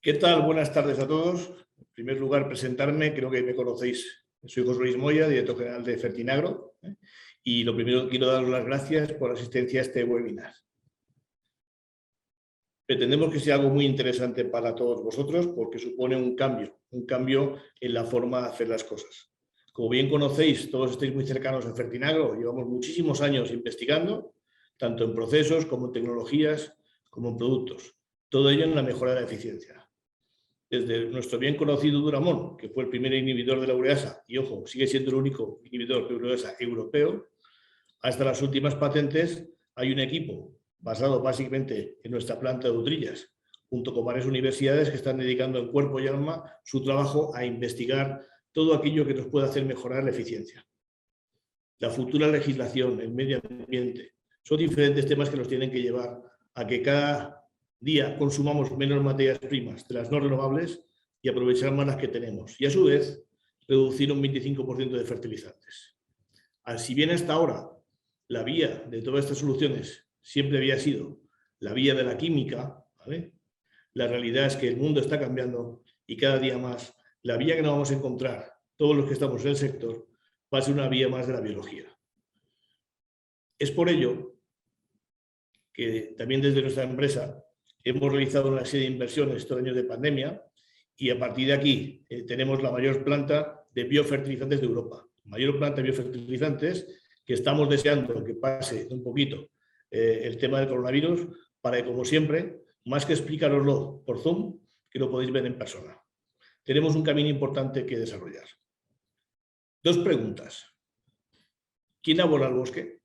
¿Qué tal? Buenas tardes a todos. En primer lugar, presentarme, creo que me conocéis. Soy José Luis Moya, director general de Fertinagro. Y lo primero, quiero daros las gracias por la asistencia a este webinar. Pretendemos que sea algo muy interesante para todos vosotros porque supone un cambio en la forma de hacer las cosas. Como bien conocéis, todos estáis muy cercanos a Fertinagro, llevamos muchísimos años investigando, tanto en procesos como en tecnologías, como en productos. Todo ello en la mejora de la eficiencia. Desde nuestro bien conocido Duramón, que fue el primer inhibidor de la ureasa, y ojo, sigue siendo el único inhibidor de ureasa europeo, hasta las últimas patentes, hay un equipo basado básicamente en nuestra planta de Utrillas, junto con varias universidades que están dedicando en cuerpo y alma su trabajo a investigar todo aquello que nos puede hacer mejorar la eficiencia. La futura legislación, el medio ambiente, son diferentes temas que nos tienen que llevar a que cada día consumamos menos materias primas de las no renovables y aprovechar más las que tenemos. Y a su vez, reducir un 25% de fertilizantes. Si bien hasta ahora la vía de todas estas soluciones siempre había sido la vía de la química, ¿vale? La realidad es que el mundo está cambiando y cada día más la vía que nos vamos a encontrar, todos los que estamos en el sector, va a ser una vía más de la biología. Es por ello que también desde nuestra empresa hemos realizado una serie de inversiones estos años de pandemia y a partir de aquí tenemos la mayor planta de biofertilizantes de Europa. Mayor planta de biofertilizantes que estamos deseando que pase un poquito el tema del coronavirus para que, como siempre, más que explicaroslo por Zoom, que lo podéis ver en persona. Tenemos un camino importante que desarrollar. Dos preguntas. ¿Quién abona el bosque?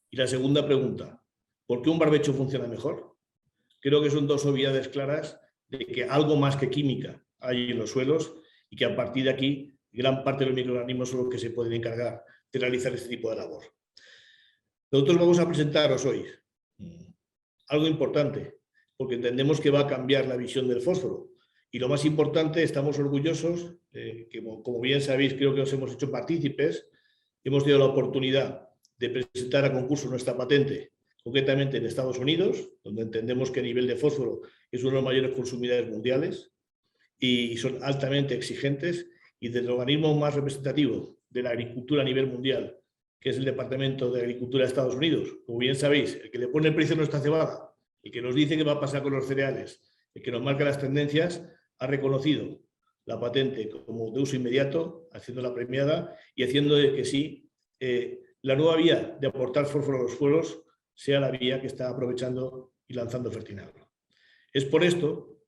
Y la segunda pregunta, ¿por qué un barbecho funciona mejor? Creo que son dos obviedades claras de que algo más que química hay en los suelos y que a partir de aquí gran parte de los microorganismos son los que se pueden encargar de realizar este tipo de labor. Nosotros vamos a presentaros hoy algo importante, porque entendemos que va a cambiar la visión del fósforo. Y lo más importante, estamos orgullosos, que como bien sabéis, creo que os hemos hecho partícipes, hemos tenido la oportunidad de presentar a concurso nuestra patente, concretamente en Estados Unidos, donde entendemos que el nivel de fósforo es uno de los mayores consumidores mundiales y son altamente exigentes, y desde el organismo más representativo de la agricultura a nivel mundial, que es el Departamento de Agricultura de Estados Unidos, como bien sabéis, el que le pone el precio a nuestra cebada, el que nos dice qué va a pasar con los cereales, el que nos marca las tendencias, ha reconocido la patente como de uso inmediato, haciéndola premiada y haciendo de que sí, la nueva vía de aportar fósforo a los suelos sea la vía que está aprovechando y lanzando Fertinagro. Es por esto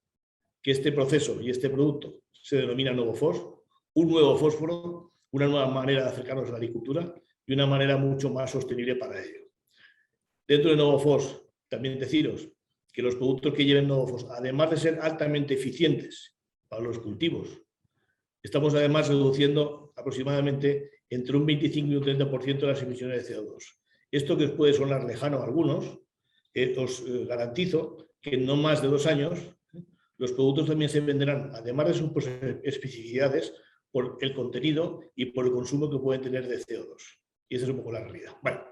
que este proceso y este producto se denomina NovoPhos, un nuevo fósforo, una nueva manera de acercarnos a la agricultura y una manera mucho más sostenible para ello. Dentro de NovoPhos, también deciros que los productos que lleven NovoPhos, además de ser altamente eficientes para los cultivos, estamos además reduciendo aproximadamente entre un 25 y un 30% de las emisiones de CO2. Esto que os puede sonar lejano a algunos, os garantizo que en no más de 2 años los productos también se venderán, además de sus especificidades, por el contenido y por el consumo que pueden tener de CO2. Y esa es un poco la realidad. Bueno,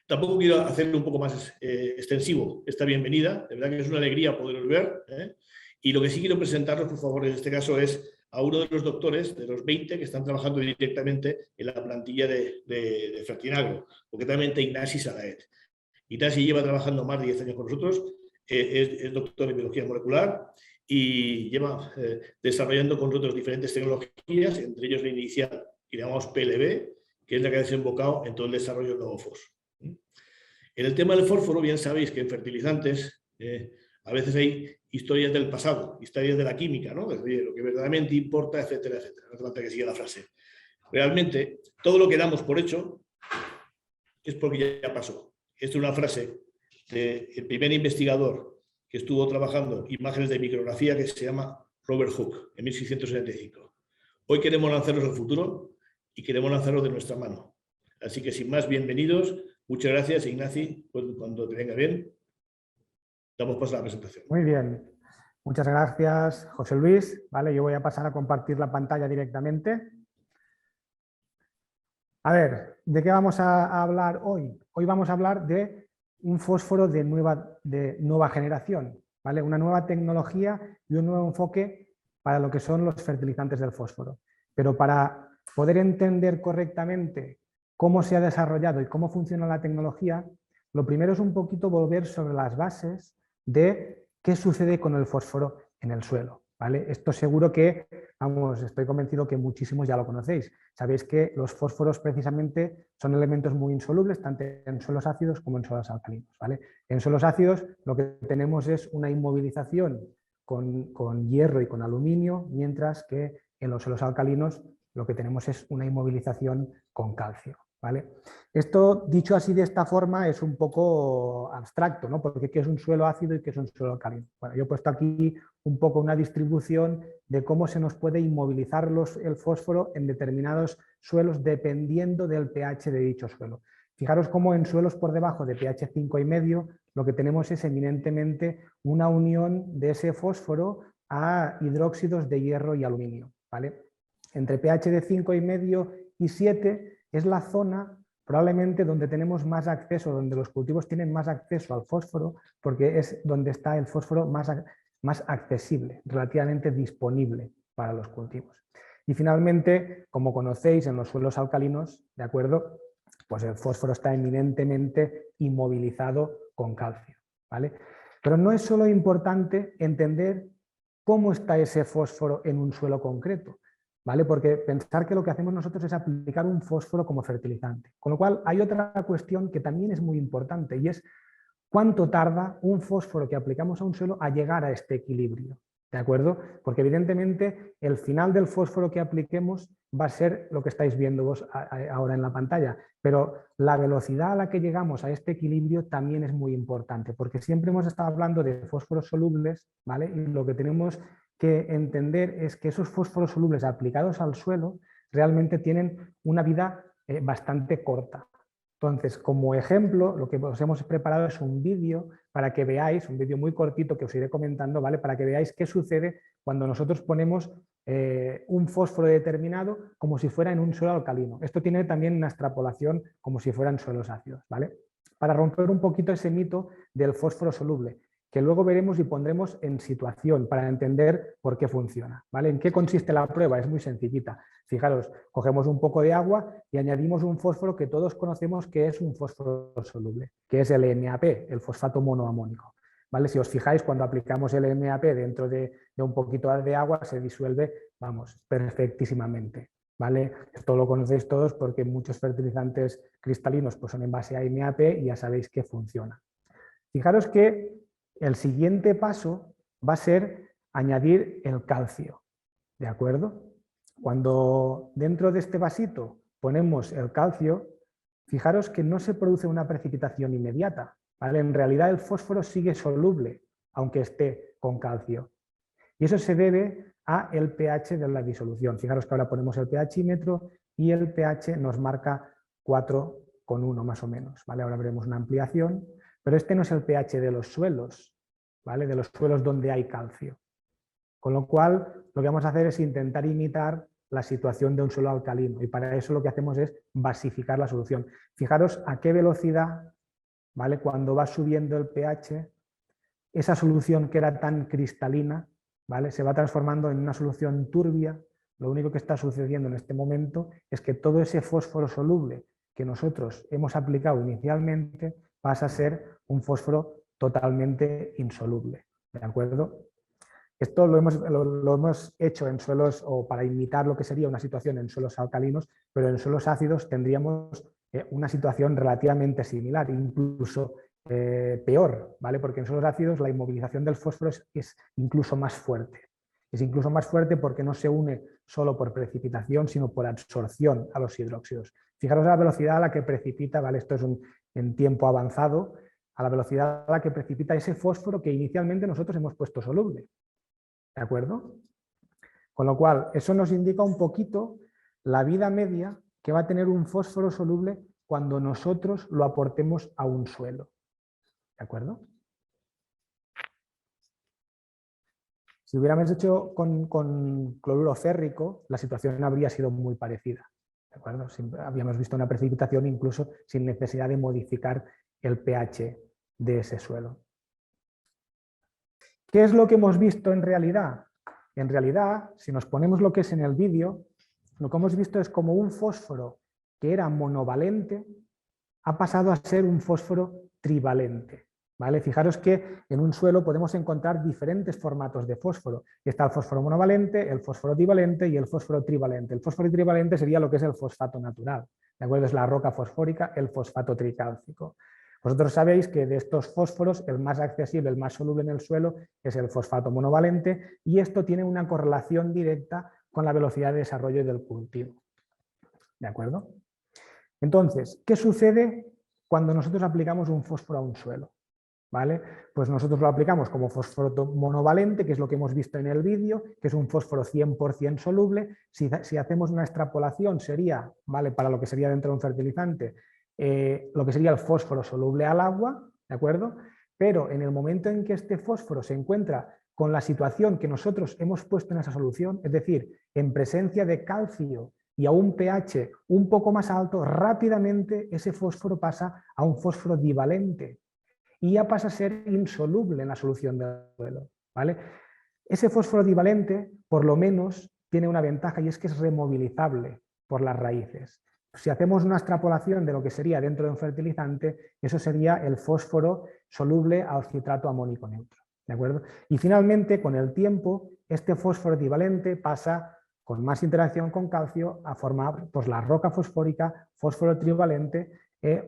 tampoco quiero hacerle un poco más extensivo esta bienvenida. De verdad que es una alegría poderos ver. Y lo que sí quiero presentaros, por favor, en este caso es a uno de los doctores, de los 20 que están trabajando directamente en la plantilla de Fertinagro, concretamente Ignasi Salaet. Ignasi lleva trabajando más de 10 años con nosotros, es doctor en biología molecular y lleva desarrollando con nosotros diferentes tecnologías, entre ellos la inicial que llamamos PLB, que es la que ha desembocado en todo el desarrollo de NovoPhos. En el tema del fósforo, bien sabéis que en fertilizantes a veces hay historias del pasado, historias de la química, ¿no? De lo que verdaderamente importa, etcétera, etcétera. No hace falta que siga la frase. Realmente, todo lo que damos por hecho es porque ya pasó. Esta es una frase del primer investigador que estuvo trabajando imágenes de micrografía, que se llama Robert Hooke, en 1675. Hoy queremos lanzarlos al futuro y queremos lanzarlos de nuestra mano. Así que, sin más, bienvenidos. Muchas gracias, Ignasi. Cuando te venga bien, damos paso a la presentación. Muy bien. Muchas gracias, José Luis. Vale, yo voy a pasar a compartir la pantalla directamente. A ver, ¿de qué vamos a hablar hoy? Hoy vamos a hablar de un fósforo de nueva generación. ¿vale? Una nueva tecnología y un nuevo enfoque para lo que son los fertilizantes del fósforo. Pero para poder entender correctamente cómo se ha desarrollado y cómo funciona la tecnología, lo primero es un poquito volver sobre las bases de qué sucede con el fósforo en el suelo, ¿vale? Esto seguro que, vamos, estoy convencido que muchísimos ya lo conocéis. Sabéis que los fósforos precisamente son elementos muy insolubles, tanto en suelos ácidos como en suelos alcalinos, ¿vale? En suelos ácidos lo que tenemos es una inmovilización con hierro y con aluminio, mientras que en los suelos alcalinos lo que tenemos es una inmovilización con calcio, ¿vale? Esto, dicho así de esta forma, es un poco abstracto, ¿no? Porque ¿qué es un suelo ácido y qué es un suelo alcalino? Bueno, yo he puesto aquí un poco una distribución de cómo se nos puede inmovilizar el fósforo en determinados suelos dependiendo del pH de dicho suelo. Fijaros cómo en suelos por debajo de pH 5,5 lo que tenemos es eminentemente una unión de ese fósforo a hidróxidos de hierro y aluminio, ¿vale? Entre pH de 5,5 y 7 es la zona probablemente donde tenemos más acceso, donde los cultivos tienen más acceso al fósforo, porque es donde está el fósforo más accesible, relativamente disponible para los cultivos. Y finalmente, como conocéis, en los suelos alcalinos, ¿de acuerdo? Pues el fósforo está eminentemente inmovilizado con calcio, ¿vale? Pero no es solo importante entender cómo está ese fósforo en un suelo concreto, ¿vale? Porque pensar que lo que hacemos nosotros es aplicar un fósforo como fertilizante. Con lo cual hay otra cuestión que también es muy importante y es cuánto tarda un fósforo que aplicamos a un suelo a llegar a este equilibrio, ¿de acuerdo? Porque evidentemente el final del fósforo que apliquemos va a ser lo que estáis viendo vos ahora en la pantalla, pero la velocidad a la que llegamos a este equilibrio también es muy importante, porque siempre hemos estado hablando de fósforos solubles, ¿vale? Y lo que tenemos que entender es que esos fósforos solubles aplicados al suelo realmente tienen una vida bastante corta. Entonces, como ejemplo, lo que os hemos preparado es un vídeo para que veáis, un vídeo muy cortito que os iré comentando, ¿vale? Para que veáis qué sucede cuando nosotros ponemos un fósforo determinado como si fuera en un suelo alcalino. Esto tiene también una extrapolación como si fueran suelos ácidos, ¿vale? Para romper un poquito ese mito del fósforo soluble, que luego veremos y pondremos en situación para entender por qué funciona, ¿vale? ¿En qué consiste la prueba? Es muy sencillita. Fijaros, cogemos un poco de agua y añadimos un fósforo que todos conocemos que es un fósforo soluble, que es el MAP, el fosfato monoamónico, ¿vale? Si os fijáis, cuando aplicamos el MAP dentro de un poquito de agua se disuelve, vamos, perfectísimamente, ¿vale? Esto lo conocéis todos porque muchos fertilizantes cristalinos pues son en base a MAP y ya sabéis que funciona. Fijaros que el siguiente paso va a ser añadir el calcio, ¿de acuerdo? Cuando dentro de este vasito ponemos el calcio, fijaros que no se produce una precipitación inmediata, ¿vale? En realidad el fósforo sigue soluble, aunque esté con calcio. Y eso se debe a el pH de la disolución. Fijaros que ahora ponemos el pHímetro y el pH nos marca 4,1 más o menos, ¿vale? Ahora veremos una ampliación, pero este no es el pH de los suelos, ¿vale? De los suelos donde hay calcio. Con lo cual, lo que vamos a hacer es intentar imitar la situación de un suelo alcalino y para eso lo que hacemos es basificar la solución. Fijaros a qué velocidad, ¿vale? Cuando va subiendo el pH, esa solución que era tan cristalina, ¿vale? Se va transformando en una solución turbia. Lo único que está sucediendo en este momento es que todo ese fósforo soluble que nosotros hemos aplicado inicialmente pasa a ser un fósforo totalmente insoluble, ¿de acuerdo? Esto lo hemos hecho en suelos, o para imitar lo que sería una situación en suelos alcalinos, pero en suelos ácidos tendríamos una situación relativamente similar, incluso peor, ¿vale? Porque en suelos ácidos la inmovilización del fósforo es incluso más fuerte. Es incluso más fuerte porque no se une solo por precipitación, sino por absorción a los hidróxidos. Fijaros la velocidad a la que precipita, ¿vale? Esto es en tiempo avanzado, a la velocidad a la que precipita ese fósforo que inicialmente nosotros hemos puesto soluble. ¿De acuerdo? Con lo cual, eso nos indica un poquito la vida media que va a tener un fósforo soluble cuando nosotros lo aportemos a un suelo. ¿De acuerdo? Si hubiéramos hecho con cloruro férrico, la situación habría sido muy parecida. ¿De acuerdo? Habíamos visto una precipitación incluso sin necesidad de modificar el pH de ese suelo. ¿Qué es lo que hemos visto en realidad? En realidad, si nos ponemos lo que es en el vídeo, lo que hemos visto es como un fósforo que era monovalente ha pasado a ser un fósforo trivalente. ¿Vale? Fijaros que en un suelo podemos encontrar diferentes formatos de fósforo. Está el fósforo monovalente, el fósforo divalente y el fósforo trivalente. El fósforo trivalente sería lo que es el fosfato natural. ¿De acuerdo? Es la roca fosfórica, el fosfato tricálcico. Vosotros sabéis que de estos fósforos el más accesible, el más soluble en el suelo es el fosfato monovalente y esto tiene una correlación directa con la velocidad de desarrollo del cultivo. ¿De acuerdo? Entonces, ¿qué sucede cuando nosotros aplicamos un fósforo a un suelo? ¿Vale? Pues nosotros lo aplicamos como fósforo monovalente, que es lo que hemos visto en el vídeo, que es un fósforo 100% soluble. Si hacemos una extrapolación sería, ¿vale? Para lo que sería dentro de un fertilizante, lo que sería el fósforo soluble al agua, ¿de acuerdo? Pero en el momento en que este fósforo se encuentra con la situación que nosotros hemos puesto en esa solución, es decir, en presencia de calcio y a un pH un poco más alto, rápidamente ese fósforo pasa a un fósforo divalente y ya pasa a ser insoluble en la solución del suelo, ¿vale? Ese fósforo divalente, por lo menos, tiene una ventaja y es que es removilizable por las raíces. Si hacemos una extrapolación de lo que sería dentro de un fertilizante, eso sería el fósforo soluble al citrato amónico neutro, ¿de acuerdo? Y finalmente, con el tiempo, este fósforo divalente pasa con más interacción con calcio a formar pues, la roca fosfórica, fósforo trivalente,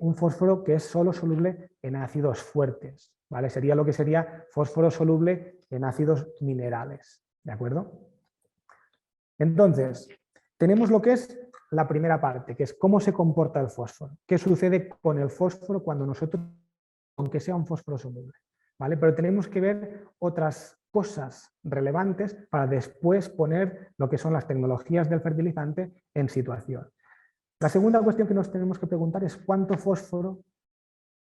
un fósforo que es solo soluble en ácidos fuertes, ¿vale? Sería lo que sería fósforo soluble en ácidos minerales, ¿de acuerdo? Entonces, tenemos lo que es la primera parte, que es cómo se comporta el fósforo. ¿Qué sucede con el fósforo cuando nosotros, aunque sea un fósforo soluble? ¿Vale? Pero tenemos que ver otras cosas relevantes para después poner lo que son las tecnologías del fertilizante en situación. La segunda cuestión que nos tenemos que preguntar es cuánto fósforo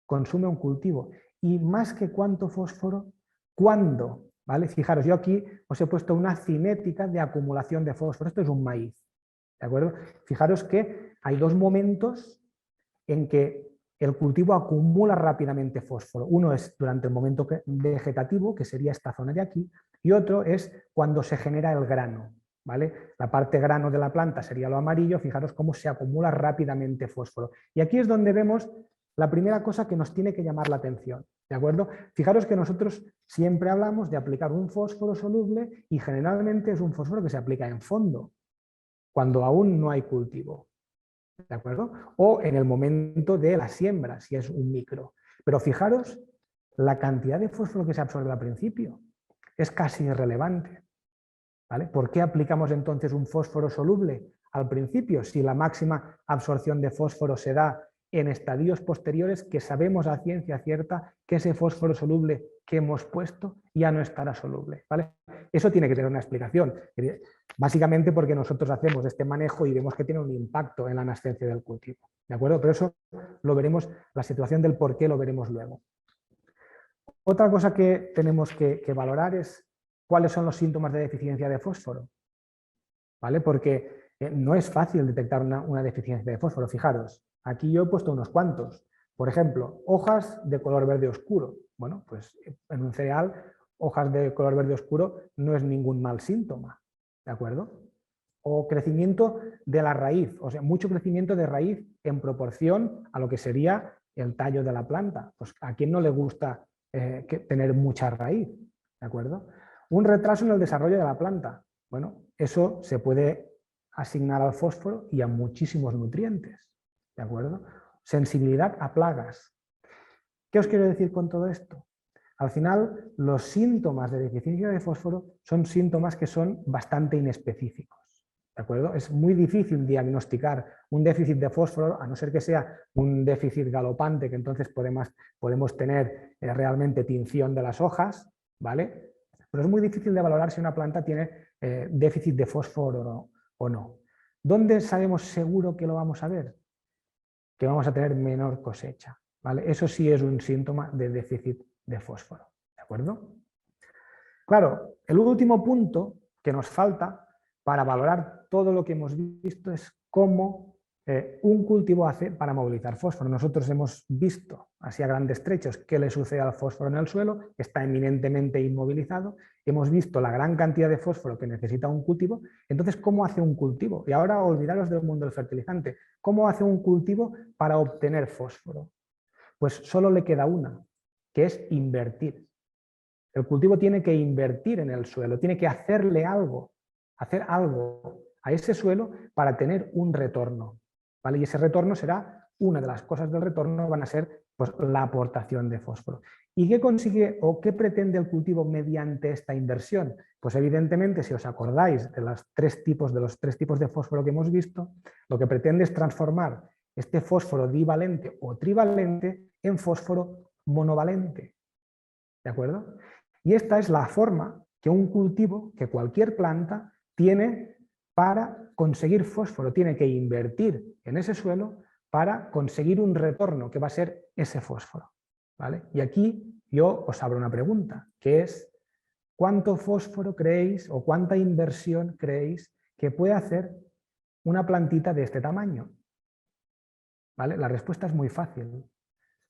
consume un cultivo y más que cuánto fósforo, ¿cuándo? ¿Vale? Fijaros, yo aquí os he puesto una cinética de acumulación de fósforo. Esto es un maíz, ¿de acuerdo? Fijaros que hay dos momentos en que el cultivo acumula rápidamente fósforo. Uno es durante el momento vegetativo, que sería esta zona de aquí, y otro es cuando se genera el grano. ¿Vale? La parte grano de la planta sería lo amarillo, fijaros cómo se acumula rápidamente fósforo. Y aquí es donde vemos la primera cosa que nos tiene que llamar la atención, ¿de acuerdo? Fijaros que nosotros siempre hablamos de aplicar un fósforo soluble y generalmente es un fósforo que se aplica en fondo, cuando aún no hay cultivo, ¿de acuerdo? O en el momento de la siembra, si es un micro. Pero fijaros la cantidad de fósforo que se absorbe al principio, es casi irrelevante. ¿Vale? ¿Por qué aplicamos entonces un fósforo soluble al principio si la máxima absorción de fósforo se da en estadios posteriores que sabemos a ciencia cierta que ese fósforo soluble que hemos puesto ya no estará soluble? ¿Vale? Eso tiene que tener una explicación, básicamente porque nosotros hacemos este manejo y vemos que tiene un impacto en la nascencia del cultivo, ¿de acuerdo? Pero eso lo veremos, la situación del por qué lo veremos luego. Otra cosa que tenemos que valorar es cuáles son los síntomas de deficiencia de fósforo, ¿vale? Porque no es fácil detectar una deficiencia de fósforo. Fijaros, aquí yo he puesto unos cuantos. Por ejemplo, hojas de color verde oscuro. Bueno, pues en un cereal, hojas de color verde oscuro no es ningún mal síntoma, ¿de acuerdo? O crecimiento de la raíz, o sea, mucho crecimiento de raíz en proporción a lo que sería el tallo de la planta. Pues a quién no le gusta tener mucha raíz, ¿de acuerdo? Un retraso en el desarrollo de la planta. Bueno, eso se puede asignar al fósforo y a muchísimos nutrientes, ¿de acuerdo? Sensibilidad a plagas. ¿Qué os quiero decir con todo esto? Al final, los síntomas de deficiencia de fósforo son síntomas que son bastante inespecíficos, ¿de acuerdo? Es muy difícil diagnosticar un déficit de fósforo, a no ser que sea un déficit galopante, que entonces podemos tener realmente tinción de las hojas, ¿vale? Pero es muy difícil de valorar si una planta tiene déficit de fósforo o no. ¿Dónde sabemos seguro que lo vamos a ver? Que vamos a tener menor cosecha, ¿vale? Eso sí es un síntoma de déficit de fósforo, ¿de acuerdo? Claro, el último punto que nos falta para valorar todo lo que hemos visto es cómo Un cultivo hace para movilizar fósforo. Nosotros hemos visto, así a grandes trechos, qué le sucede al fósforo en el suelo, está eminentemente inmovilizado. Hemos visto la gran cantidad de fósforo que necesita un cultivo. Entonces, ¿cómo hace un cultivo? Y ahora olvidaros del mundo del fertilizante. ¿Cómo hace un cultivo para obtener fósforo? Pues solo le queda una, que es invertir. El cultivo tiene que invertir en el suelo, tiene que hacer algo a ese suelo para tener un retorno. ¿Vale? Y ese retorno será, una de las cosas del retorno van a ser pues, la aportación de fósforo. ¿Y qué consigue o qué pretende el cultivo mediante esta inversión? Pues evidentemente, si os acordáis de los tres tipos de fósforo que hemos visto, lo que pretende es transformar este fósforo divalente o trivalente en fósforo monovalente. ¿De acuerdo? Y esta es la forma que un cultivo, que cualquier planta, tiene para conseguir fósforo. Tiene que invertir en ese suelo para conseguir un retorno que va a ser ese fósforo. ¿Vale? Y aquí yo os abro una pregunta, que es ¿cuánto fósforo creéis o cuánta inversión creéis que puede hacer una plantita de este tamaño? ¿Vale? La respuesta es muy fácil.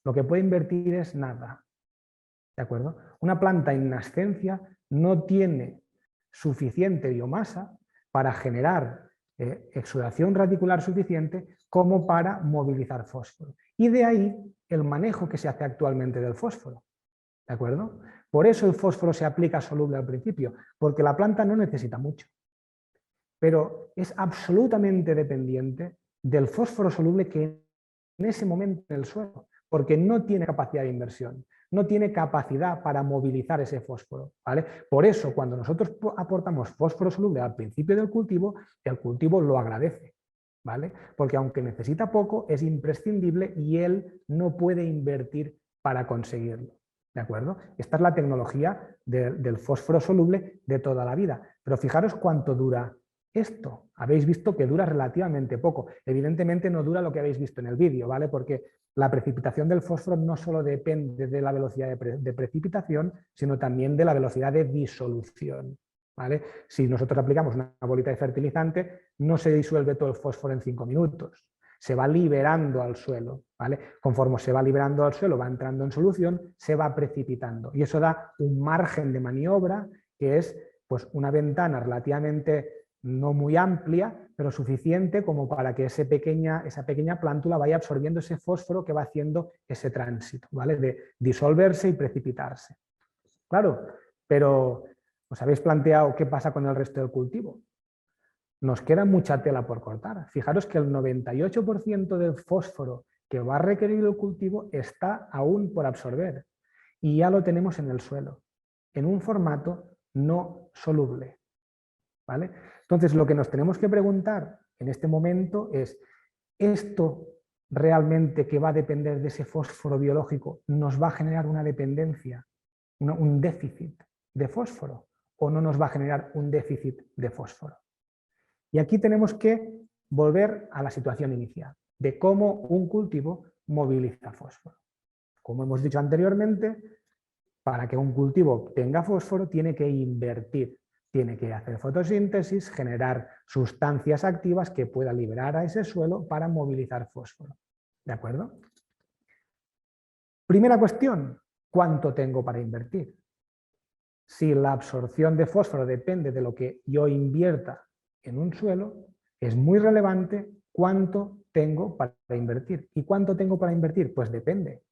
Lo que puede invertir es nada. ¿De acuerdo? Una planta en nascencia no tiene suficiente biomasa para generar exudación radicular suficiente como para movilizar fósforo. Y de ahí el manejo que se hace actualmente del fósforo. ¿De acuerdo? Por eso el fósforo se aplica soluble al principio, porque la planta no necesita mucho. Pero es absolutamente dependiente del fósforo soluble que en ese momento en el suelo, porque no tiene capacidad de inversión, no tiene capacidad para movilizar ese fósforo. ¿Vale? Por eso, cuando nosotros aportamos fósforo soluble al principio del cultivo, el cultivo lo agradece. ¿Vale? Porque aunque necesita poco, es imprescindible y él no puede invertir para conseguirlo. ¿De acuerdo? Esta es la tecnología del fósforo soluble de toda la vida. Pero fijaros cuánto dura esto. Habéis visto que dura relativamente poco. Evidentemente no dura lo que habéis visto en el vídeo, ¿vale? Porque la precipitación del fósforo no solo depende de la velocidad de precipitación, sino también de la velocidad de disolución. ¿Vale? Si nosotros aplicamos una bolita de fertilizante, no se disuelve todo el fósforo en 5 minutos. Se va liberando al suelo. ¿Vale? Conforme se va liberando al suelo, va entrando en solución, se va precipitando. Y eso da un margen de maniobra que es pues, una ventana relativamente no muy amplia, pero suficiente como para que esa pequeña plántula vaya absorbiendo ese fósforo que va haciendo ese tránsito, ¿vale? De disolverse y precipitarse. Claro, pero ¿os habéis planteado qué pasa con el resto del cultivo? Nos queda mucha tela por cortar. Fijaros que el 98% del fósforo que va a requerir el cultivo está aún por absorber y ya lo tenemos en el suelo, en un formato no soluble. ¿Vale? Entonces, lo que nos tenemos que preguntar en este momento es, ¿esto realmente que va a depender de ese fósforo biológico nos va a generar una dependencia, un déficit de fósforo o no nos va a generar un déficit de fósforo? Y aquí tenemos que volver a la situación inicial, de cómo un cultivo moviliza fósforo. Como hemos dicho anteriormente, para que un cultivo tenga fósforo tiene que invertir. Tiene que hacer fotosíntesis, generar sustancias activas que pueda liberar a ese suelo para movilizar fósforo. ¿De acuerdo? Primera cuestión, ¿cuánto tengo para invertir? Si la absorción de fósforo depende de lo que yo invierta en un suelo, es muy relevante cuánto tengo para invertir. ¿Y cuánto tengo para invertir? Pues depende.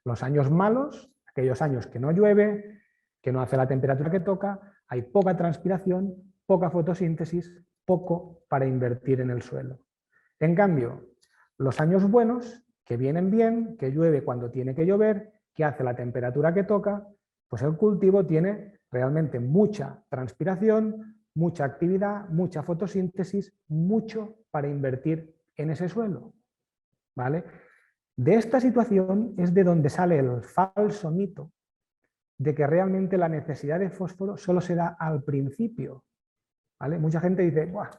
Los años malos, aquellos años que no llueve, que no hace la temperatura que toca, hay poca transpiración, poca fotosíntesis, poco para invertir en el suelo. En cambio, los años buenos, que vienen bien, que llueve cuando tiene que llover, que hace la temperatura que toca, pues el cultivo tiene realmente mucha transpiración, mucha actividad, mucha fotosíntesis, mucho para invertir en ese suelo. ¿Vale? De esta situación es de donde sale el falso mito de que realmente la necesidad de fósforo solo se da al principio. ¿Vale? Mucha gente dice, buah,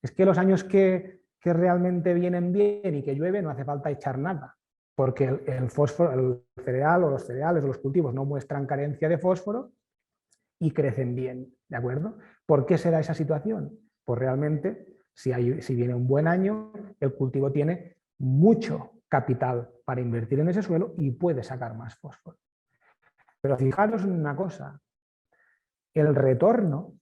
es que los años que realmente vienen bien y que llueve no hace falta echar nada, porque el fósforo, el cereal o los cereales o los cultivos no muestran carencia de fósforo y crecen bien. ¿De acuerdo? ¿Por qué se da esa situación? Pues realmente Si viene un buen año, el cultivo tiene mucho capital para invertir en ese suelo y puede sacar más fósforo. Pero fijaros en una cosa, el retorno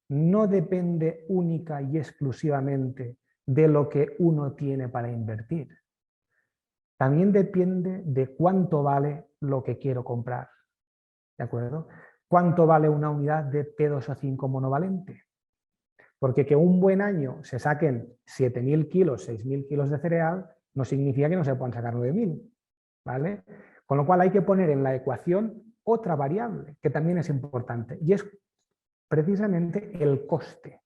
no depende única y exclusivamente de lo que uno tiene para invertir. También depende de cuánto vale lo que quiero comprar. ¿De acuerdo? ¿Cuánto vale una unidad de P2O5 monovalente? Porque que un buen año se saquen 7.000 kilos, 6.000 kilos de cereal, no significa que no se puedan sacar 9.000. ¿Vale? Con lo cual hay que poner en la ecuación otra variable que también es importante y es precisamente el coste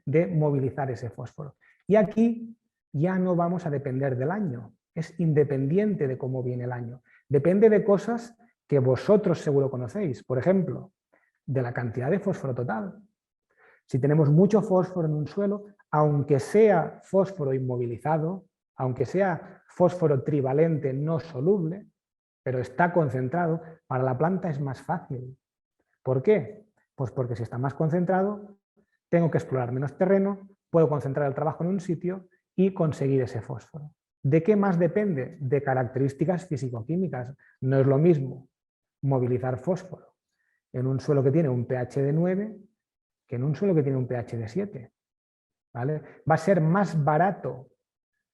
de movilizar ese fósforo. Y aquí ya no vamos a depender del año, es independiente de cómo viene el año. Depende de cosas que vosotros seguro conocéis, por ejemplo, de la cantidad de fósforo total. Si tenemos mucho fósforo en un suelo, aunque sea fósforo inmovilizado, aunque sea fósforo trivalente no soluble, pero está concentrado, para la planta es más fácil. ¿Por qué? Pues porque si está más concentrado, tengo que explorar menos terreno, puedo concentrar el trabajo en un sitio y conseguir ese fósforo. ¿De qué más depende? De características físico-químicas. No es lo mismo movilizar fósforo en un suelo que tiene un pH de 9 que en un suelo que tiene un pH de 7. ¿Vale? Va a ser más barato,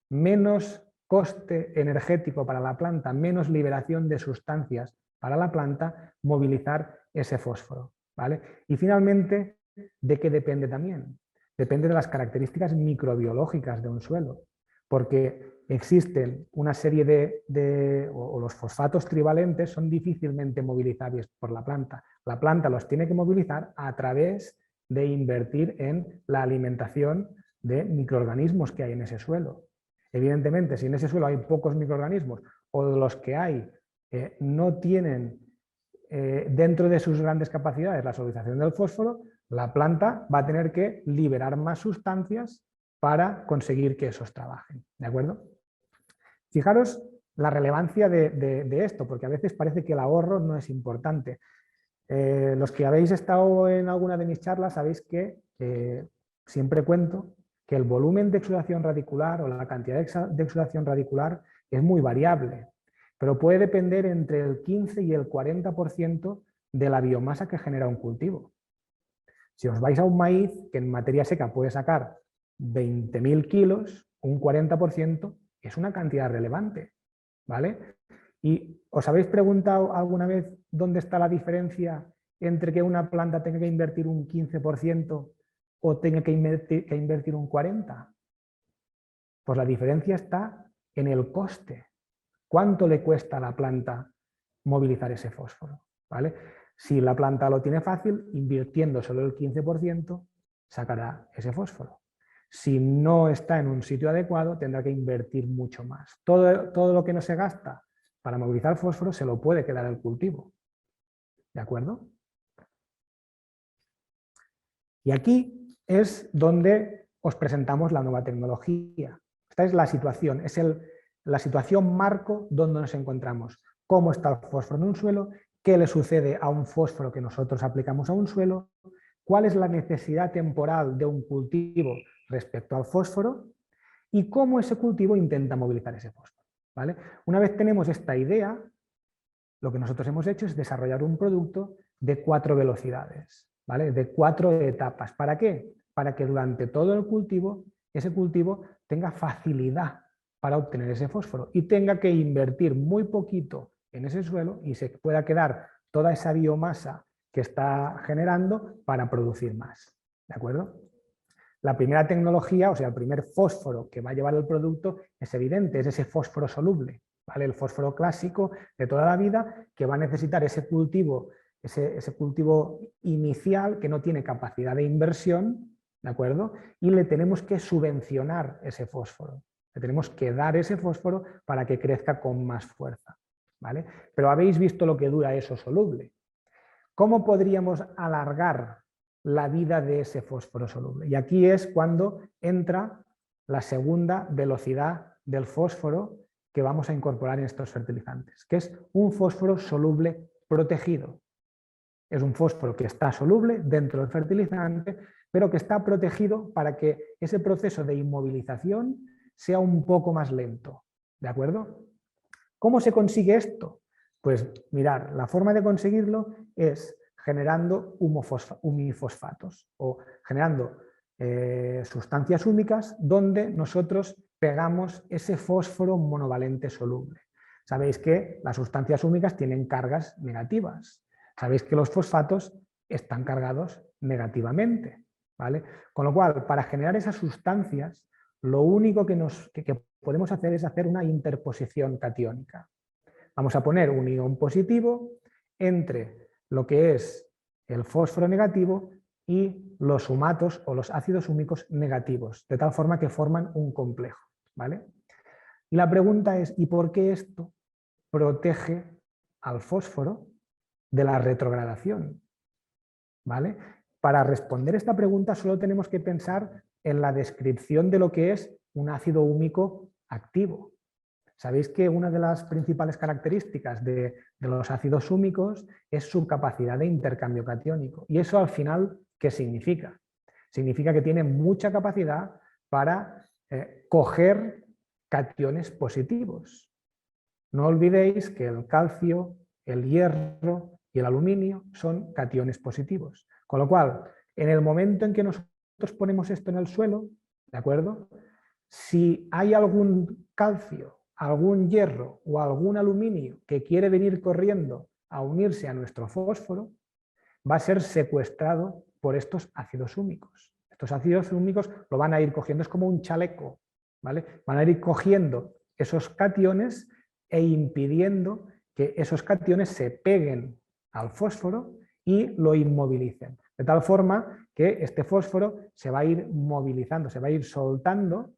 menos coste energético para la planta, menos liberación de sustancias para la planta, movilizar ese fósforo. ¿Vale? Y finalmente, ¿de qué depende también? Depende de las características microbiológicas de un suelo, porque existen una serie o los fosfatos trivalentes son difícilmente movilizables por la planta. La planta los tiene que movilizar a través de invertir en la alimentación de microorganismos que hay en ese suelo. Evidentemente, si en ese suelo hay pocos microorganismos o de los que hay no tienen dentro de sus grandes capacidades la solutización del fósforo, la planta va a tener que liberar más sustancias para conseguir que esos trabajen. ¿De acuerdo? Fijaros la relevancia de esto, porque a veces parece que el ahorro no es importante. Los que habéis estado en alguna de mis charlas sabéis que siempre cuento que el volumen de exudación radicular o la cantidad de exudación radicular es muy variable, pero puede depender entre el 15 y el 40% de la biomasa que genera un cultivo. Si os vais a un maíz que en materia seca puede sacar 20.000 kilos, un 40% es una cantidad relevante, ¿vale? ¿Y os habéis preguntado alguna vez dónde está la diferencia entre que una planta tenga que invertir un 15% o tenga que invertir un 40%? Pues la diferencia está en el coste. ¿Cuánto le cuesta a la planta movilizar ese fósforo? ¿Vale? Si la planta lo tiene fácil, invirtiendo solo el 15%, sacará ese fósforo. Si no está en un sitio adecuado, tendrá que invertir mucho más. Todo lo que no se gasta para movilizar fósforo se lo puede quedar el cultivo. ¿De acuerdo? Y aquí es donde os presentamos la nueva tecnología. Esta es la situación, es la situación marco donde nos encontramos. Cómo está el fósforo en un suelo, qué le sucede a un fósforo que nosotros aplicamos a un suelo, cuál es la necesidad temporal de un cultivo respecto al fósforo y cómo ese cultivo intenta movilizar ese fósforo. ¿Vale? Una vez tenemos esta idea, lo que nosotros hemos hecho es desarrollar un producto de 4 velocidades, ¿vale? De 4 etapas. ¿Para qué? Para que durante todo el cultivo, ese cultivo tenga facilidad para obtener ese fósforo y tenga que invertir muy poquito en ese suelo y se pueda quedar toda esa biomasa que está generando para producir más. ¿De acuerdo? La primera tecnología, o sea, el primer fósforo que va a llevar el producto es evidente, es ese fósforo soluble, ¿vale? El fósforo clásico de toda la vida que va a necesitar ese cultivo inicial que no tiene capacidad de inversión, ¿de acuerdo? Y le tenemos que subvencionar ese fósforo, le tenemos que dar ese fósforo para que crezca con más fuerza, ¿vale? Pero habéis visto lo que dura eso soluble. ¿Cómo podríamos alargar la vida de ese fósforo soluble? Y aquí es cuando entra la segunda velocidad del fósforo que vamos a incorporar en estos fertilizantes, que es un fósforo soluble protegido. Es un fósforo que está soluble dentro del fertilizante, pero que está protegido para que ese proceso de inmovilización sea un poco más lento. ¿De acuerdo? ¿Cómo se consigue esto? Pues mirar, la forma de conseguirlo es generando humifosfatos o generando sustancias húmicas donde nosotros pegamos ese fósforo monovalente soluble. Sabéis que las sustancias húmicas tienen cargas negativas. Sabéis que los fosfatos están cargados negativamente, ¿vale? Con lo cual, para generar esas sustancias, lo único que podemos hacer es hacer una interposición catiónica. Vamos a poner un ion positivo entre lo que es el fósforo negativo y los humatos o los ácidos húmicos negativos, de tal forma que forman un complejo, ¿vale? Y la pregunta es, ¿y por qué esto protege al fósforo de la retrogradación? ¿Vale? Para responder esta pregunta solo tenemos que pensar en la descripción de lo que es un ácido húmico activo. Sabéis que una de las principales características de los ácidos húmicos es su capacidad de intercambio catiónico. ¿Y eso al final qué significa? Significa que tiene mucha capacidad para coger cationes positivos. No olvidéis que el calcio, el hierro y el aluminio son cationes positivos. Con lo cual, en el momento en que nosotros ponemos esto en el suelo, ¿de acuerdo? Si hay algún calcio, algún hierro o algún aluminio que quiere venir corriendo a unirse a nuestro fósforo, va a ser secuestrado por estos ácidos húmicos. Estos ácidos húmicos lo van a ir cogiendo, es como un chaleco, ¿vale? Van a ir cogiendo esos cationes e impidiendo que esos cationes se peguen al fósforo y lo inmovilicen. De tal forma que este fósforo se va a ir movilizando, se va a ir soltando,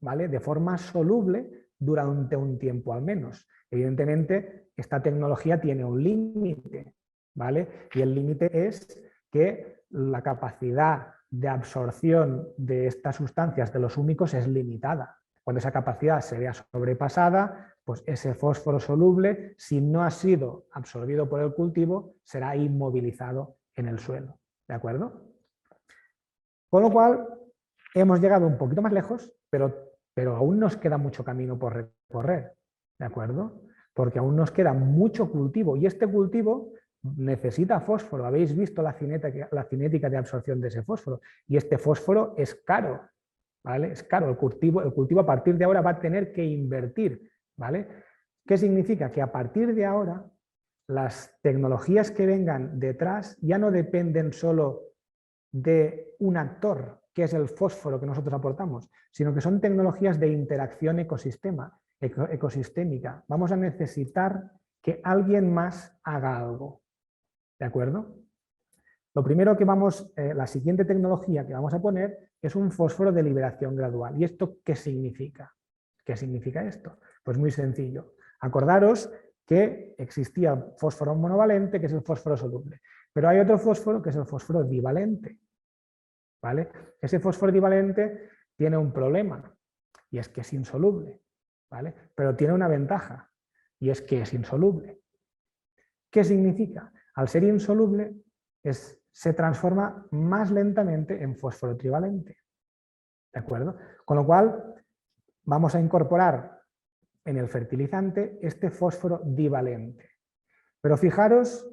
¿vale? De forma soluble durante un tiempo al menos. Evidentemente, esta tecnología tiene un límite, ¿vale? Y el límite es que la capacidad de absorción de estas sustancias de los húmicos es limitada. Cuando esa capacidad se vea sobrepasada, pues ese fósforo soluble, si no ha sido absorbido por el cultivo, será inmovilizado en el suelo. ¿De acuerdo? Con lo cual, hemos llegado un poquito más lejos, pero aún nos queda mucho camino por recorrer. ¿De acuerdo? Porque aún nos queda mucho cultivo y este cultivo necesita fósforo. Habéis visto la cinética de absorción de ese fósforo y este fósforo es caro. ¿Vale? Es caro, el cultivo a partir de ahora va a tener que invertir, ¿vale? ¿Qué significa? Que a partir de ahora las tecnologías que vengan detrás ya no dependen solo de un actor, que es el fósforo que nosotros aportamos, sino que son tecnologías de interacción ecosistémica. Vamos a necesitar que alguien más haga algo, ¿de acuerdo? Lo primero que la siguiente tecnología que vamos a poner es un fósforo de liberación gradual. ¿Y esto qué significa? ¿Qué significa esto? Pues muy sencillo. Acordaros que existía el fósforo monovalente, que es el fósforo soluble. Pero hay otro fósforo que es el fósforo divalente, ¿vale? Ese fósforo divalente tiene un problema y es que es insoluble, ¿vale? Pero tiene una ventaja y es que es insoluble. ¿Qué significa? Al ser insoluble se transforma más lentamente en fósforo trivalente, ¿de acuerdo? Con lo cual vamos a incorporar en el fertilizante este fósforo divalente. Pero fijaros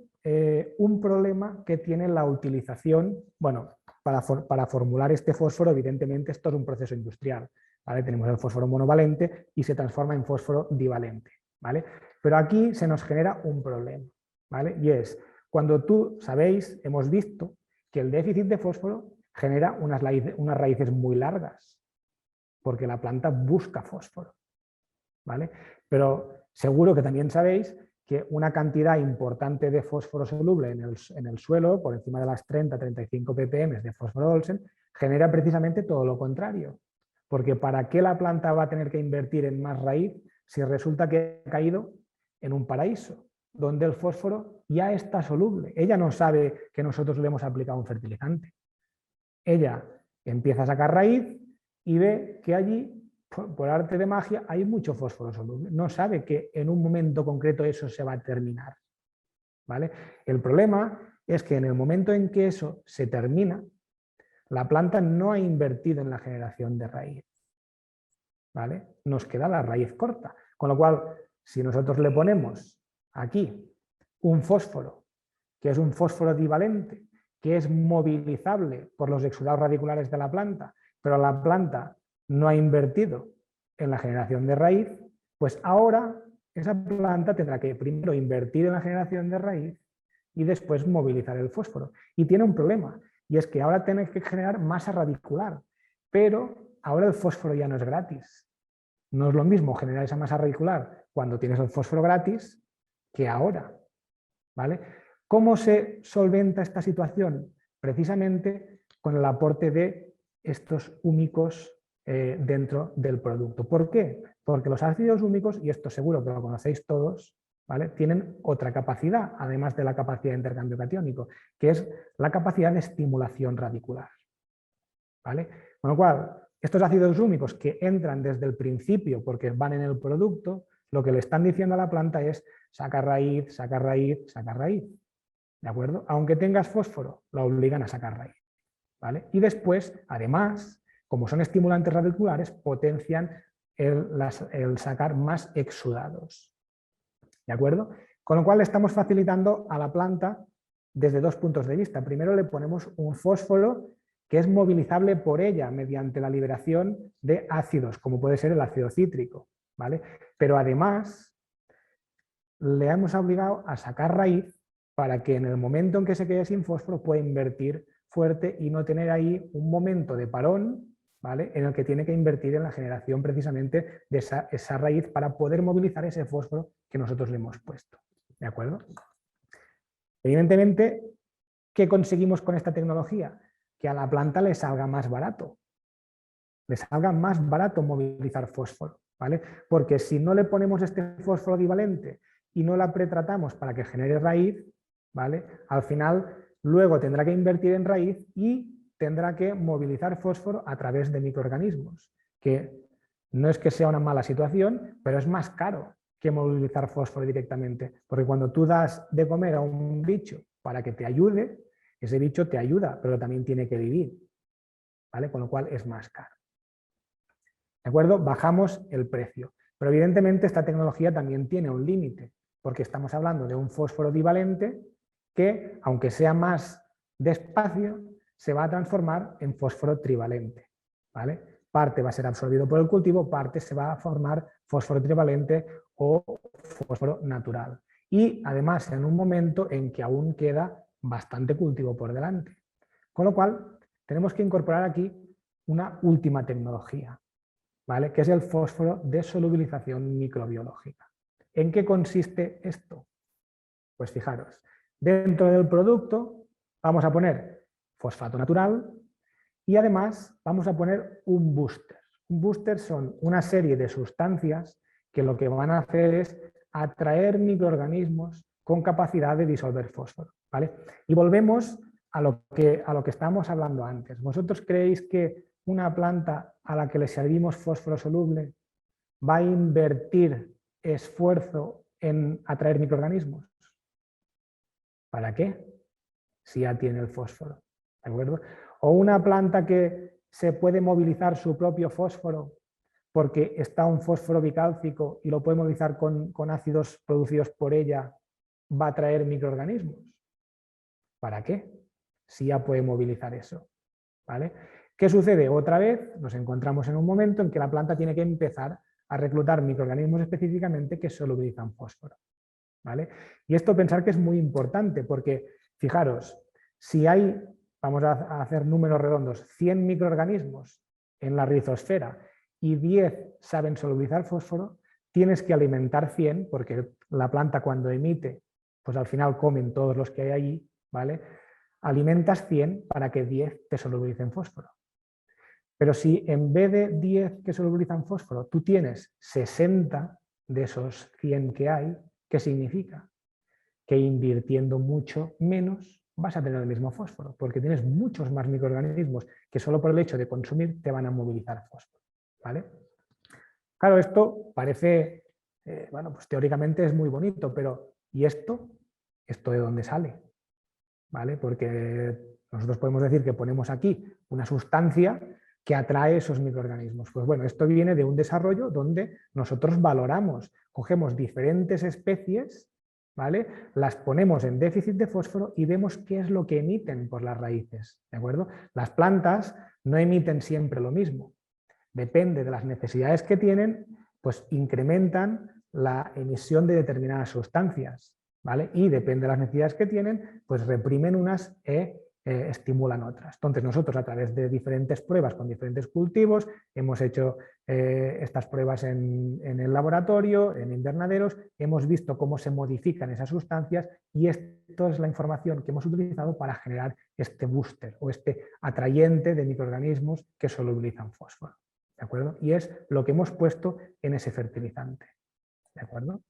un problema que tiene la utilización, bueno, para formular este fósforo, evidentemente esto es un proceso industrial, ¿vale? Tenemos el fósforo monovalente y se transforma en fósforo divalente, ¿vale? Pero aquí se nos genera un problema, ¿vale? Y es, cuando sabéis, hemos visto que el déficit de fósforo genera unas raíces muy largas, porque la planta busca fósforo, ¿vale? Pero seguro que también sabéis que una cantidad importante de fósforo soluble en el suelo, por encima de las 30-35 ppm de fósforo Olsen, genera precisamente todo lo contrario. Porque ¿para qué la planta va a tener que invertir en más raíz si resulta que ha caído en un paraíso, donde el fósforo ya está soluble? Ella no sabe que nosotros le hemos aplicado un fertilizante. Ella empieza a sacar raíz y ve que allí, por arte de magia, hay mucho fósforo soluble. No sabe que en un momento concreto eso se va a terminar, ¿vale? El problema es que en el momento en que eso se termina, La planta no ha invertido en la generación de raíz, ¿vale? Nos queda la raíz corta, con lo cual, si nosotros le ponemos aquí un fósforo, que es un fósforo divalente, que es movilizable por los exudados radiculares de la planta, pero la planta no ha invertido en la generación de raíz, pues ahora esa planta tendrá que primero invertir en la generación de raíz y después movilizar el fósforo. Y tiene un problema, y es que ahora tiene que generar masa radicular, pero ahora el fósforo ya no es gratis. No es lo mismo generar esa masa radicular cuando tienes el fósforo gratis que ahora, ¿vale? ¿Cómo se solventa esta situación? Precisamente con el aporte de estos húmicos dentro del producto. ¿Por qué? Porque los ácidos húmicos, y esto seguro que lo conocéis todos, ¿vale?, tienen otra capacidad, además de la capacidad de intercambio catiónico, que es la capacidad de estimulación radicular, ¿vale? Con lo cual, estos ácidos húmicos que entran desde el principio porque van en el producto, lo que le están diciendo a la planta es saca raíz, saca raíz, saca raíz. ¿De acuerdo? Aunque tengas fósforo, la obligan a sacar raíz, ¿vale? Y después, además, como son estimulantes radiculares, potencian el sacar más exudados. ¿De acuerdo? Con lo cual estamos facilitando a la planta desde dos puntos de vista. Primero le ponemos un fósforo que es movilizable por ella mediante la liberación de ácidos, como puede ser el ácido cítrico, ¿vale? Pero además le hemos obligado a sacar raíz para que en el momento en que se quede sin fósforo pueda invertir fuerte y no tener ahí un momento de parón, ¿vale?, en el que tiene que invertir en la generación precisamente de esa raíz para poder movilizar ese fósforo que nosotros le hemos puesto. ¿De acuerdo? Evidentemente, ¿qué conseguimos con esta tecnología? Que a la planta le salga más barato. Le salga más barato movilizar fósforo, ¿vale? Porque si no le ponemos este fósforo divalente y no la pretratamos para que genere raíz, ¿vale?, al final luego tendrá que invertir en raíz y tendrá que movilizar fósforo a través de microorganismos, que no es que sea una mala situación, pero es más caro que movilizar fósforo directamente, porque cuando tú das de comer a un bicho para que te ayude, ese bicho te ayuda, pero también tiene que vivir, ¿vale? Con lo cual es más caro. ¿De acuerdo? Bajamos el precio, pero evidentemente esta tecnología también tiene un límite, porque estamos hablando de un fósforo divalente que, aunque sea más despacio, se va a transformar en fósforo trivalente, ¿vale? Parte va a ser absorbido por el cultivo, parte se va a formar fósforo trivalente o fósforo natural. Y además en un momento en que aún queda bastante cultivo por delante. Con lo cual tenemos que incorporar aquí una última tecnología, ¿vale?, que es el fósforo de solubilización microbiológica. ¿En qué consiste esto? Pues fijaros, dentro del producto vamos a poner fosfato natural y además vamos a poner un booster. Un booster son una serie de sustancias que lo que van a hacer es atraer microorganismos con capacidad de disolver fósforo, ¿vale? Y volvemos a lo que estábamos hablando antes. ¿Vosotros creéis que una planta a la que le servimos fósforo soluble va a invertir esfuerzo en atraer microorganismos? ¿Para qué? Si ya tiene el fósforo, ¿de acuerdo? O una planta que se puede movilizar su propio fósforo porque está un fósforo bicálcico y lo puede movilizar con ácidos producidos por ella, ¿va a atraer microorganismos? ¿Para qué? Si ya puede movilizar eso, ¿vale? ¿Qué sucede? Otra vez nos encontramos en un momento en que la planta tiene que empezar a reclutar microorganismos específicamente que solubilizan fósforo, ¿vale? Y esto pensar que es muy importante porque, fijaros, si hay, vamos a hacer números redondos, 100 microorganismos en la rizosfera y 10 saben solubilizar fósforo, tienes que alimentar 100 porque la planta cuando emite, pues al final comen todos los que hay allí, ¿vale? Alimentas 100 para que 10 te solubilicen fósforo. Pero si en vez de 10 que solubilizan fósforo, tú tienes 60 de esos 100 que hay, ¿qué significa? Que invirtiendo mucho menos vas a tener el mismo fósforo, porque tienes muchos más microorganismos que solo por el hecho de consumir te van a movilizar fósforo, ¿vale? Claro, esto parece, bueno, pues teóricamente es muy bonito, pero ¿y esto? ¿Esto de dónde sale? ¿Vale? Porque Nosotros podemos decir que ponemos aquí una sustancia que atrae esos microorganismos. Pues bueno, esto viene de un desarrollo donde nosotros valoramos, cogemos diferentes especies, ¿vale? Las ponemos en déficit de fósforo y vemos qué es lo que emiten por las raíces, ¿de acuerdo? Las plantas no emiten siempre lo mismo. Depende de las necesidades que tienen, pues incrementan la emisión de determinadas sustancias, ¿vale? Y depende de las necesidades que tienen, pues reprimen unas estimulan otras. Entonces nosotros a través de diferentes pruebas con diferentes cultivos hemos hecho estas pruebas en el laboratorio, en invernaderos, hemos visto cómo se modifican esas sustancias y esto es la información que hemos utilizado para generar este booster o este atrayente de microorganismos que solubilizan fósforo. ¿De acuerdo? Y es lo que hemos puesto en ese fertilizante. ¿De acuerdo?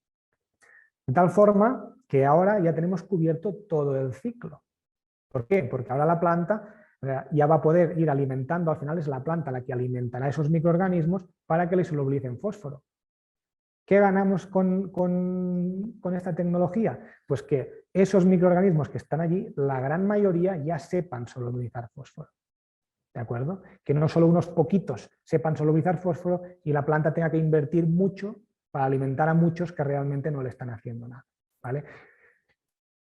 De tal forma que ahora ya tenemos cubierto todo el ciclo. ¿Por qué? Porque ahora la planta ya va a poder ir alimentando, al final es la planta la que alimentará esos microorganismos para que le solubilicen fósforo. ¿Qué ganamos con esta tecnología? Pues que esos microorganismos que están allí, la gran mayoría ya sepan solubilizar fósforo. ¿De acuerdo? Que no solo unos poquitos sepan solubilizar fósforo y la planta tenga que invertir mucho para alimentar a muchos que realmente no le están haciendo nada. ¿Vale?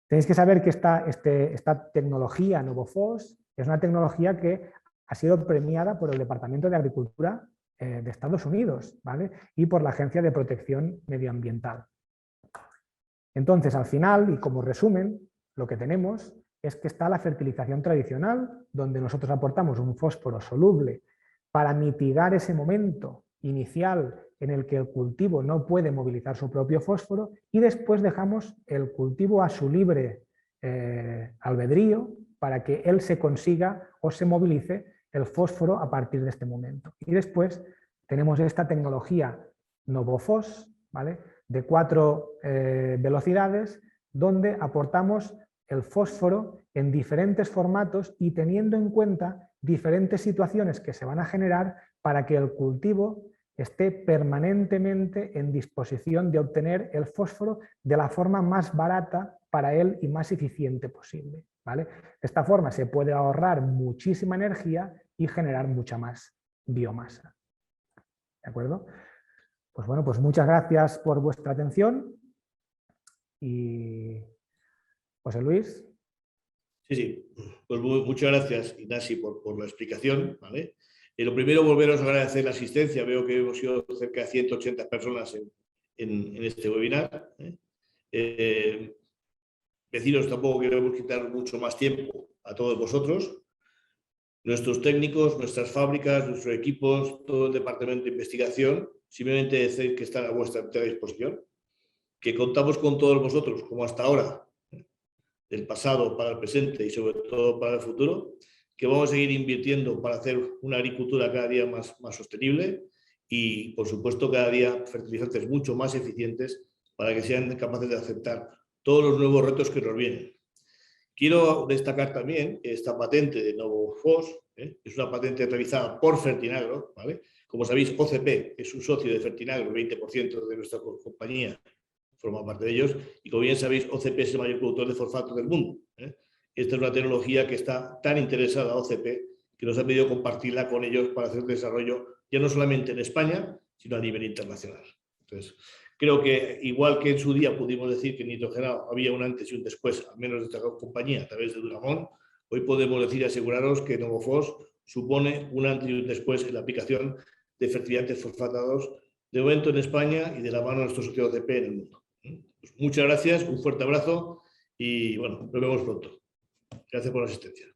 Tenéis que saber que esta tecnología NovoPhos es una tecnología que ha sido premiada por el Departamento de Agricultura de Estados Unidos, ¿vale? Y por la Agencia de Protección Medioambiental. Entonces, al final, y como resumen, lo que tenemos es que está la fertilización tradicional, donde nosotros aportamos un fósforo soluble para mitigar ese momento inicial en el que el cultivo no puede movilizar su propio fósforo y después dejamos el cultivo a su libre albedrío para que él se consiga o se movilice el fósforo a partir de este momento. Y después tenemos esta tecnología NovoPhos, ¿vale? De 4 velocidades, donde aportamos el fósforo en diferentes formatos y teniendo en cuenta diferentes situaciones que se van a generar para que el cultivo esté permanentemente en disposición de obtener el fósforo de la forma más barata para él y más eficiente posible, ¿vale? De esta forma se puede ahorrar muchísima energía y generar mucha más biomasa. ¿De acuerdo? Pues bueno, pues muchas gracias por vuestra atención y José Luis. Sí. Pues muchas gracias, Ignasi, por la explicación, ¿vale? Lo primero, volveros a agradecer la asistencia. Veo que hemos sido cerca de 180 personas en este webinar. Deciros, tampoco queremos quitar mucho más tiempo a todos vosotros. Nuestros técnicos, nuestras fábricas, nuestros equipos, todo el departamento de investigación, simplemente decir que están a vuestra entera disposición, que contamos con todos vosotros, como hasta ahora, del pasado para el presente y sobre todo para el futuro, que vamos a seguir invirtiendo para hacer una agricultura cada día más sostenible y, por supuesto, cada día fertilizantes mucho más eficientes para que sean capaces de aceptar todos los nuevos retos que nos vienen. Quiero destacar también esta patente de NovoPhos, es una patente realizada por Fertinagro, ¿vale? Como sabéis, OCP es un socio de Fertinagro, el 20% de nuestra compañía forma parte de ellos, y como bien sabéis, OCP es el mayor productor de fosfato del mundo. Esta es una tecnología que está tan interesada a OCP que nos ha pedido compartirla con ellos para hacer desarrollo ya no solamente en España, sino a nivel internacional. Entonces, creo que igual que en su día pudimos decir que en nitrogenado había un antes y un después, al menos de esta compañía a través de Duramón, hoy podemos decir y aseguraros que NovoPhos supone un antes y un después en la aplicación de fertilizantes fosfatados de momento en España y de la mano de nuestro socio OCP en el mundo. Pues muchas gracias, un fuerte abrazo y bueno, nos vemos pronto. Gracias por la asistencia.